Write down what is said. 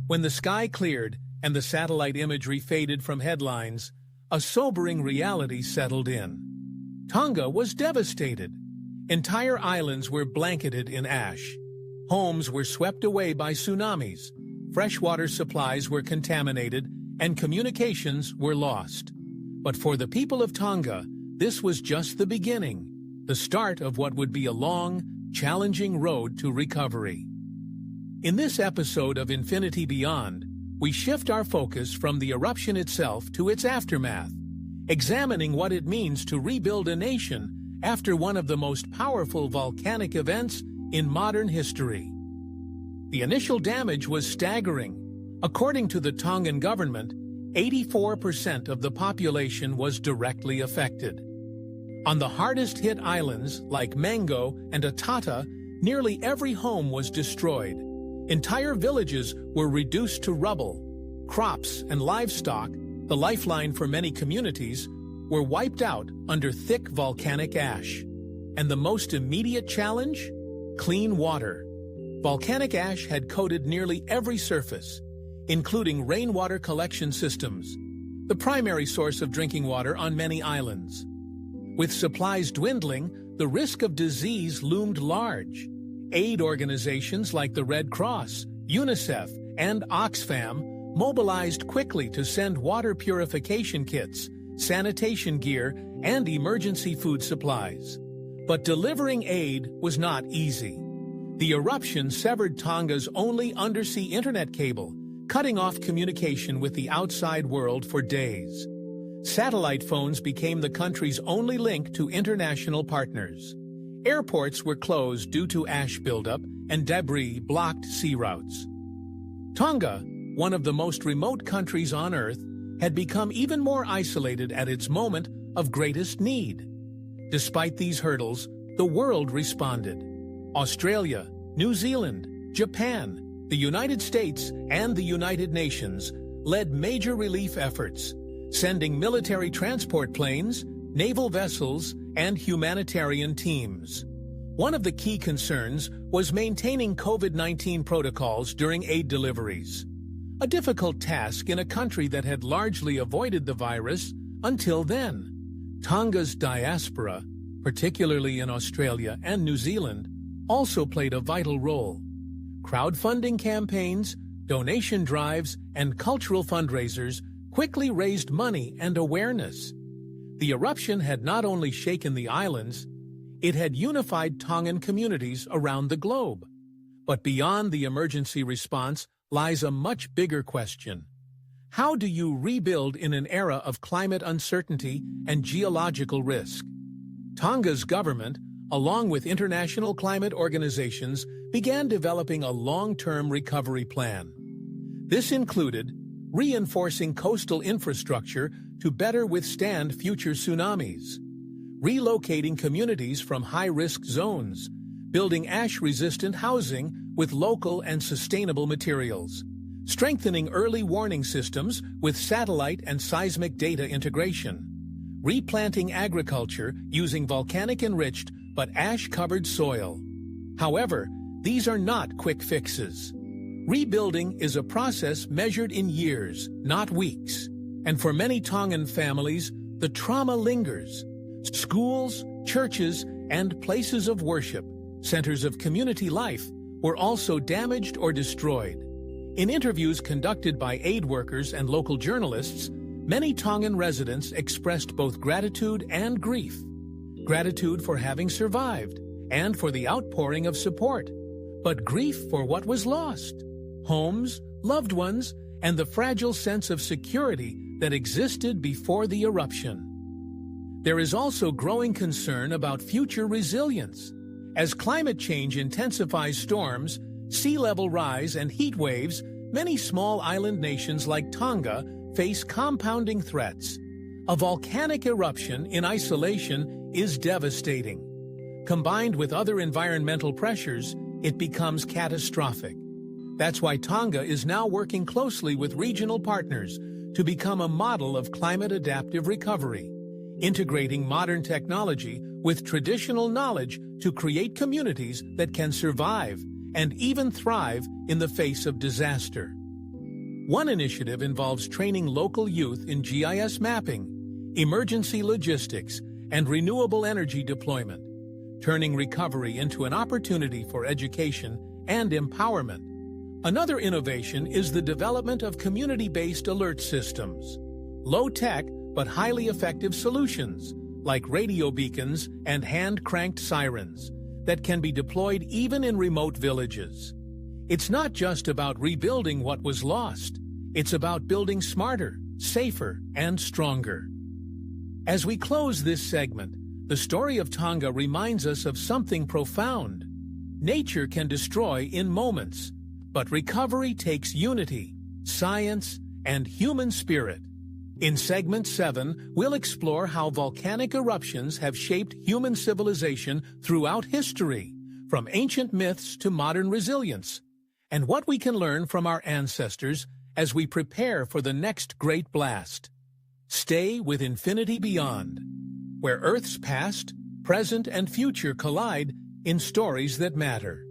When the sky cleared and the satellite imagery faded from headlines, a sobering reality settled in. Tonga was devastated. Entire islands were blanketed in ash. Homes were swept away by tsunamis. Freshwater supplies were contaminated, and communications were lost. But for the people of Tonga, this was just the beginning, the start of what would be a long, challenging road to recovery. In this episode of Infinity Beyond, we shift our focus from the eruption itself to its aftermath, examining what it means to rebuild a nation after one of the most powerful volcanic events in modern history. The initial damage was staggering. According to the Tongan government, 84% of the population was directly affected. On the hardest-hit islands, like Mango and Atata, nearly every home was destroyed. Entire villages were reduced to rubble. Crops and livestock, the lifeline for many communities, were wiped out under thick volcanic ash. And the most immediate challenge? Clean water. Volcanic ash had coated nearly every surface, including rainwater collection systems, the primary source of drinking water on many islands. With supplies dwindling, the risk of disease loomed large. Aid organizations like the Red Cross, UNICEF, and Oxfam mobilized quickly to send water purification kits, sanitation gear, and emergency food supplies. But delivering aid was not easy. The eruption severed Tonga's only undersea internet cable, cutting off communication with the outside world for days. Satellite phones became the country's only link to international partners. Airports were closed due to ash buildup, and debris blocked sea routes. Tonga, one of the most remote countries on Earth, had become even more isolated at its moment of greatest need. Despite these hurdles, the world responded. Australia, New Zealand, Japan, the United States, and the United Nations led major relief efforts, sending military transport planes, naval vessels, and humanitarian teams. One of the key concerns was maintaining COVID-19 protocols during aid deliveries, a difficult task in a country that had largely avoided the virus until then. Tonga's diaspora, particularly in Australia and New Zealand, also played a vital role. Crowdfunding campaigns, donation drives, and cultural fundraisers quickly raised money and awareness. The eruption had not only shaken the islands, it had unified Tongan communities around the globe. But beyond the emergency response lies a much bigger question. How do you rebuild in an era of climate uncertainty and geological risk? Tonga's government, along with international climate organizations, began developing a long-term recovery plan. This included reinforcing coastal infrastructure to better withstand future tsunamis, relocating communities from high-risk zones, building ash-resistant housing with local and sustainable materials, strengthening early warning systems with satellite and seismic data integration, replanting agriculture using volcanic-enriched but ash-covered soil. However, these are not quick fixes. Rebuilding is a process measured in years, not weeks. And for many Tongan families, the trauma lingers. Schools, churches, and places of worship, centers of community life, were also damaged or destroyed. In interviews conducted by aid workers and local journalists, many Tongan residents expressed both gratitude and grief. Gratitude for having survived, and for the outpouring of support. But grief for what was lost. Homes, loved ones, and the fragile sense of security that existed before the eruption. There is also growing concern about future resilience. As climate change intensifies storms, sea level rise, and heat waves, many small island nations like Tonga face compounding threats. A volcanic eruption in isolation is devastating. Combined with other environmental pressures, it becomes catastrophic. That's why Tonga is now working closely with regional partners to become a model of climate-adaptive recovery, integrating modern technology with traditional knowledge to create communities that can survive and even thrive in the face of disaster. One initiative involves training local youth in GIS mapping, emergency logistics, and renewable energy deployment, turning recovery into an opportunity for education and empowerment. Another innovation is the development of community-based alert systems, low-tech but highly effective solutions like radio beacons and hand-cranked sirens that can be deployed even in remote villages. It's not just about rebuilding what was lost. It's about building smarter, safer, and stronger. As we close this segment, the story of Tonga reminds us of something profound. Nature can destroy in moments, but recovery takes unity, science, and human spirit. In Segment 7, we'll explore how volcanic eruptions have shaped human civilization throughout history, from ancient myths to modern resilience, and what we can learn from our ancestors as we prepare for the next great blast. Stay with Infinity Beyond, where Earth's past, present, and future collide in stories that matter.